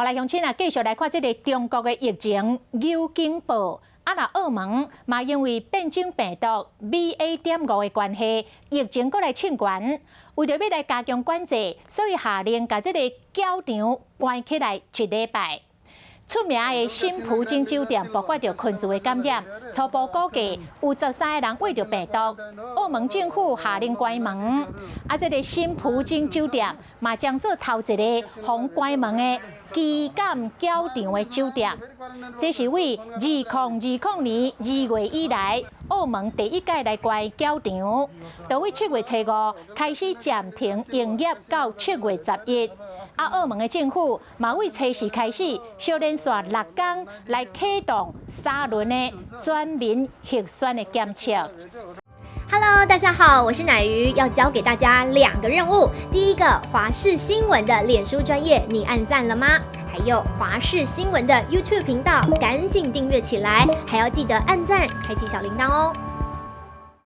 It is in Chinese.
来乡亲啊，继续来看这个中国的疫情有警报。那澳门嘛，因为变种病毒 BA.5的关系，疫情过来窜悬。为着要来加强管制，所以下令把这个教场关起来1礼拜。出名的新葡京酒店爆发着群聚的感染，初步估计有13个人患着病毒。澳门政府下令关门，这个新葡京酒店嘛将做头一个封关门的基感教场的酒店。这是为2020年2月以来，澳门第一届来关教场，就为7月初5开始暂停营业到7月11。澳门的政府嘛为初4开始，小连续6天来启动3轮的全民核酸的检测。Hello， 大家好，我是乃瑜，要教给大家2个任务。第一个，华视新闻的脸书专页，你按赞了吗？还有华视新闻的 YouTube 频道，赶紧订阅起来，还要记得按赞，开启小铃铛哦。